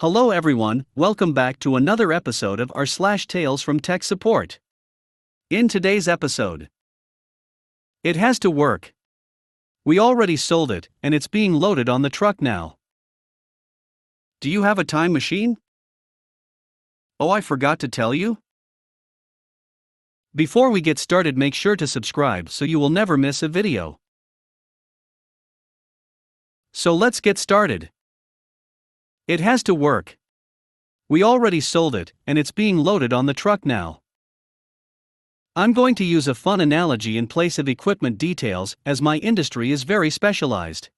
Hello everyone, welcome back to another episode of r/slash Tales from Tech Support. In today's episode, it has to work. We already sold it, and it's being loaded on the truck now. Do you have a time machine? Oh, I forgot to tell you. Before we get started, make sure to subscribe so you will never miss a video. So let's get started. It has to work. We already sold it, and it's being loaded on the truck now. I'm going to use a fun analogy in place of equipment details, as my industry is very specialized.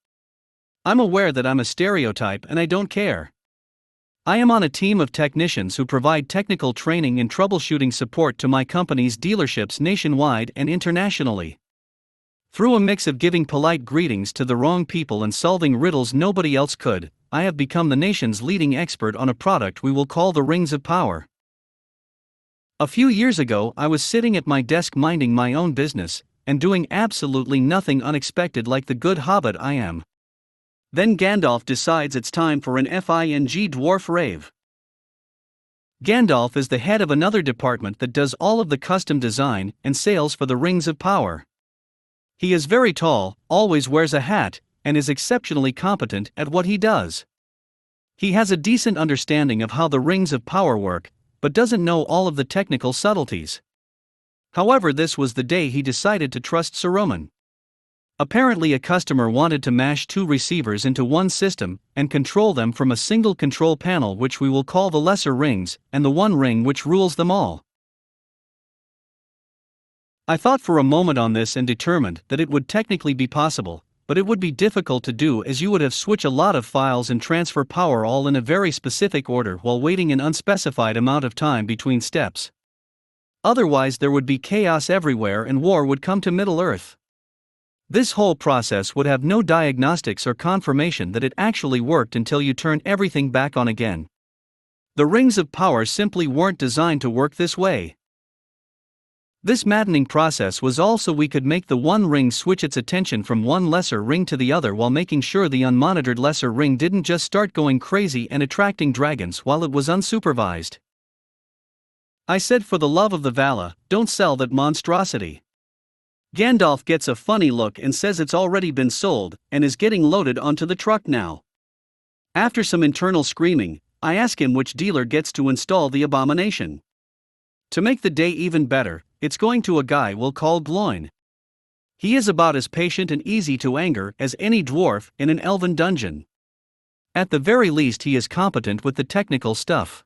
I'm aware that I'm a stereotype and I don't care. I am on a team of technicians who provide technical training and troubleshooting support to my company's dealerships nationwide and internationally. Through a mix of giving polite greetings to the wrong people and solving riddles nobody else could, I have become the nation's leading expert on a product we will call the rings of power. A few years ago, I was sitting at my desk minding my own business, and doing absolutely nothing unexpected like the good hobbit I am. Then Gandalf decides it's time for an FING dwarf rave. Gandalf is the head of another department that does all of the custom design and sales for the rings of power. He is very tall, always wears a hat, and is exceptionally competent at what he does. He has a decent understanding of how the rings of power work, but doesn't know all of the technical subtleties. However, this was the day he decided to trust Saruman. Apparently, a customer wanted to mash two receivers into one system and control them from a single control panel, which we will call the lesser rings, and the one ring which rules them all. I thought for a moment on this and determined that it would technically be possible, but it would be difficult to do, as you would have switch a lot of files and transfer power all in a very specific order while waiting an unspecified amount of time between steps. Otherwise there would be chaos everywhere and war would come to Middle-earth. This whole process would have no diagnostics or confirmation that it actually worked until you turn everything back on again. The rings of power simply weren't designed to work this way. This maddening process was all so we could make the one ring switch its attention from one lesser ring to the other while making sure the unmonitored lesser ring didn't just start going crazy and attracting dragons while it was unsupervised. I said, for the love of the Vala, don't sell that monstrosity. Gandalf gets a funny look and says it's already been sold and is getting loaded onto the truck now. After some internal screaming, I ask him which dealer gets to install the abomination. To make the day even better, it's going to a guy we'll call Gloin. He is about as patient and easy to anger as any dwarf in an elven dungeon. At the very least, he is competent with the technical stuff.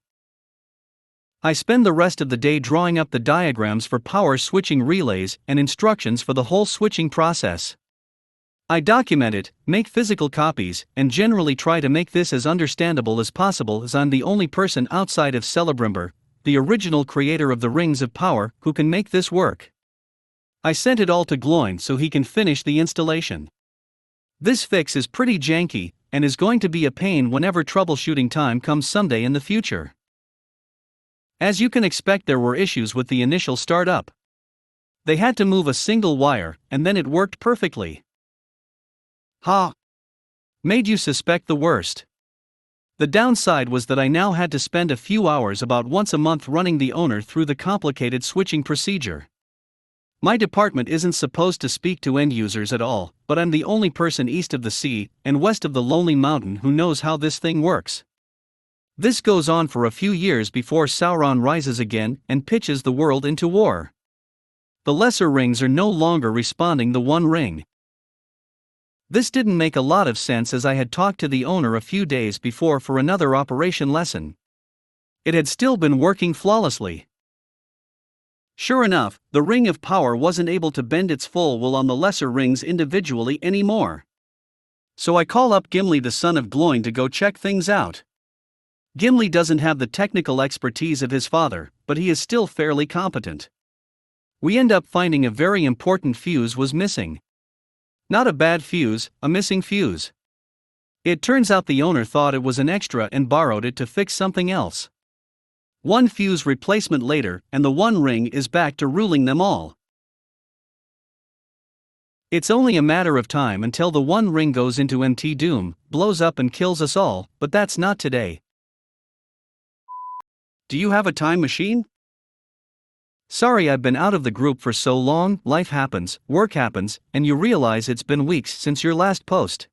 I spend the rest of the day drawing up the diagrams for power switching relays and instructions for the whole switching process. I document it, make physical copies, and generally try to make this as understandable as possible, as I'm the only person outside of Celebrimbor, the original creator of the rings of power, who can make this work. I sent it all to Gloin so he can finish the installation. This fix is pretty janky, and is going to be a pain whenever troubleshooting time comes someday in the future. As you can expect, there were issues with the initial startup. They had to move a single wire, and then it worked perfectly. Ha! Made you suspect the worst. The downside was that I now had to spend a few hours about once a month running the owner through the complicated switching procedure. My department isn't supposed to speak to end users at all, but I'm the only person east of the sea and west of the Lonely Mountain who knows how this thing works. This goes on for a few years before Sauron rises again and pitches the world into war. The lesser rings are no longer responding the one ring. This didn't make a lot of sense, as I had talked to the owner a few days before for another operation lesson. It had still been working flawlessly. Sure enough, the ring of power wasn't able to bend its full will on the lesser rings individually anymore. So I call up Gimli, the son of Gloin, to go check things out. Gimli doesn't have the technical expertise of his father, but he is still fairly competent. We end up finding a very important fuse was missing. Not a bad fuse, a missing fuse. It turns out the owner thought it was an extra and borrowed it to fix something else. One fuse replacement later, and the one ring is back to ruling them all. It's only a matter of time until the one ring goes into MT Doom, blows up and kills us all, but that's not today. do you have a time machine? Sorry, I've been out of the group for so long, life happens, work happens, and you realize it's been weeks since your last post.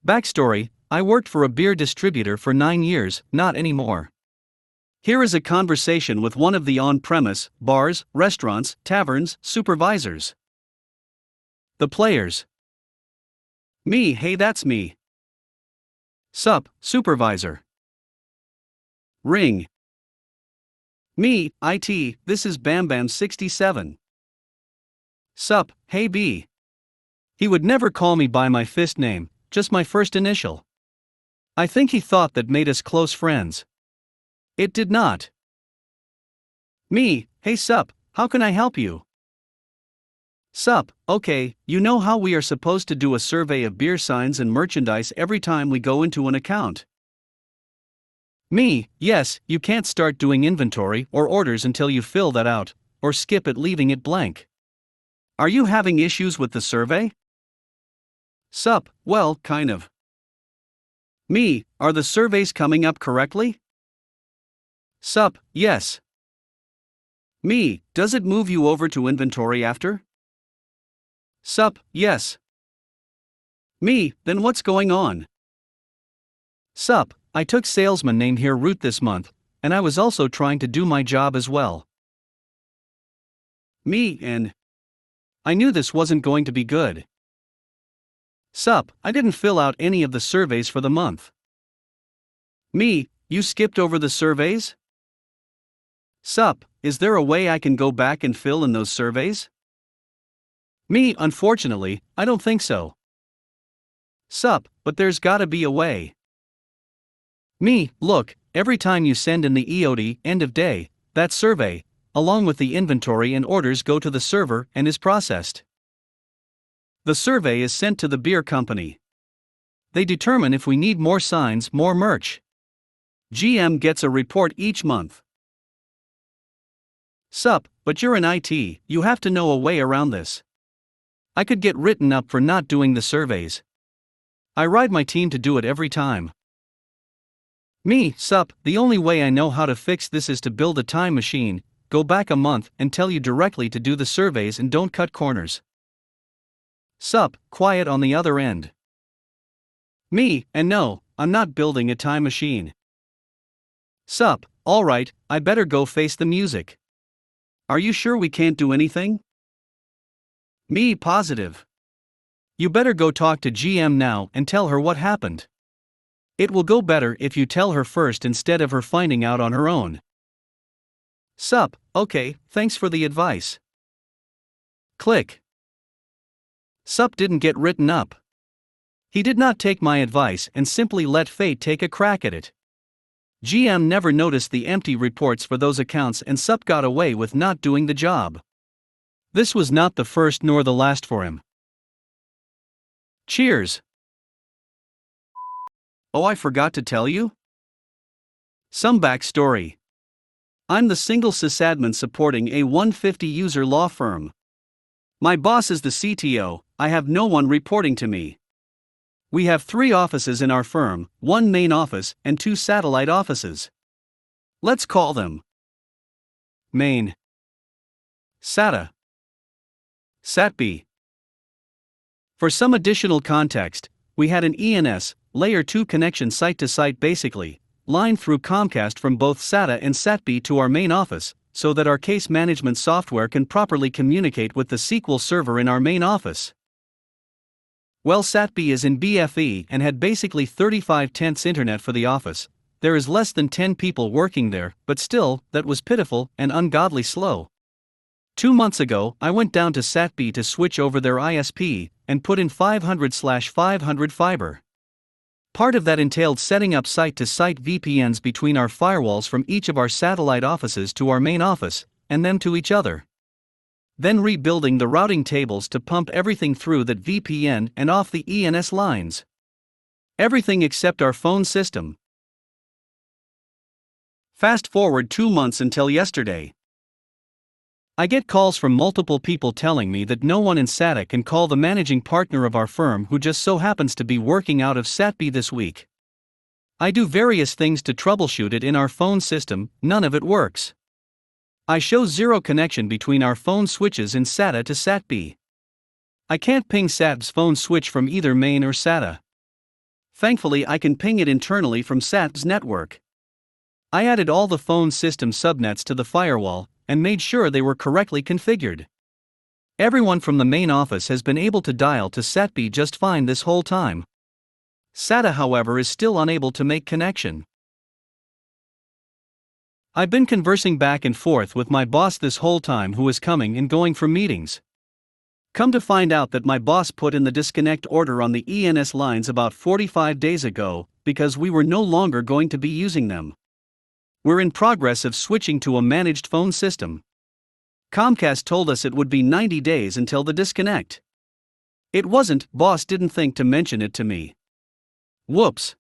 Backstory: I worked for a beer distributor for 9 years, not anymore. Here is a conversation with one of the on-premise bars, restaurants, taverns, supervisors. The players. Me, hey, that's me. Sup, supervisor. Ring. Me, IT, this is Bam Bam 67. Sup, hey B. He would never call me by my fist name, just my first initial. I think he thought that made us close friends. It did not. Me, hey sup, how can I help you? Sup, okay, you know how we are supposed to do a survey of beer signs and merchandise every time we go into an account? Me, yes, you can't start doing inventory or orders until you fill that out, or skip it leaving it blank. Are you having issues with the survey? Sup, well, kind of. Me, are the surveys coming up correctly? Sup, yes. Me, does it move you over to inventory after? Sup, yes. Me, then what's going on? Sup, I took salesman name here route this month, and I was also trying to do my job as well. Me, and I knew this wasn't going to be good. Sup, I didn't fill out any of the surveys for the month. Me, you skipped over the surveys? Sup, is there a way I can go back and fill in those surveys? Me, unfortunately, I don't think so. Sup, but there's gotta be a way. Me, look, every time you send in the EOD end of day, that survey, along with the inventory and orders go to the server and is processed. The survey is sent to the beer company. They determine if we need more signs, more merch. GM gets a report each month. Sup, but you're in IT, you have to know a way around this. I could get written up for not doing the surveys. I ride my team to do it every time. Me, sup, the only way I know how to fix this is to build a time machine, go back a month and tell you directly to do the surveys and don't cut corners. Sup, quiet on the other end. Me, and no, I'm not building a time machine. Sup, alright, I better go face the music. Are you sure we can't do anything? Me, positive. You better go talk to GM now and tell her what happened. It will go better if you tell her first instead of her finding out on her own. Sup, okay, thanks for the advice. Click. Sup didn't get written up. He did not take my advice and simply let fate take a crack at it. GM never noticed the empty reports for those accounts and Sup got away with not doing the job. This was not the first nor the last for him. Cheers. Oh, I forgot to tell you? Some backstory. I'm the single sysadmin supporting a 150-user law firm. My boss is the CTO, I have no one reporting to me. We have 3 offices in our firm, 1 main office and 2 satellite offices. Let's call them Main, SATA, SATB. For some additional context, we had an ENS, Layer 2 connection site-to-site basically, line through Comcast from both SATA and SATB to our main office, so that our case management software can properly communicate with the SQL server in our main office. Well, SATB is in BFE and had basically 35 tenths internet for the office. There is less than 10 people working there, but still, that was pitiful and ungodly slow. 2 months ago, I went down to SATB to switch over their ISP and put in 500/500 fiber. Part of that entailed setting up site-to-site VPNs between our firewalls from each of our satellite offices to our main office, and them to each other. Then rebuilding the routing tables to pump everything through that VPN and off the ENS lines. Everything except our phone system. Fast forward 2 months until yesterday. I get calls from multiple people telling me that no one in SATA can call the managing partner of our firm who just so happens to be working out of SATB this week. I do various things to troubleshoot it in our phone system, none of it works. I show zero connection between our phone switches in SATA to SAT-B. I can't ping SAT's phone switch from either main or SATA. Thankfully, I can ping it internally from SAT's network. I added all the phone system subnets to the firewall and made sure they were correctly configured. Everyone from the main office has been able to dial to SAT-B just fine this whole time. SATA, however, is still unable to make connection. I've been conversing back and forth with my boss this whole time, who is coming and going for meetings. Come to find out that my boss put in the disconnect order on the ENS lines about 45 days ago, because we were no longer going to be using them. We're in progress of switching to a managed phone system. Comcast told us it would be 90 days until the disconnect. It wasn't, boss didn't think to mention it to me. Whoops.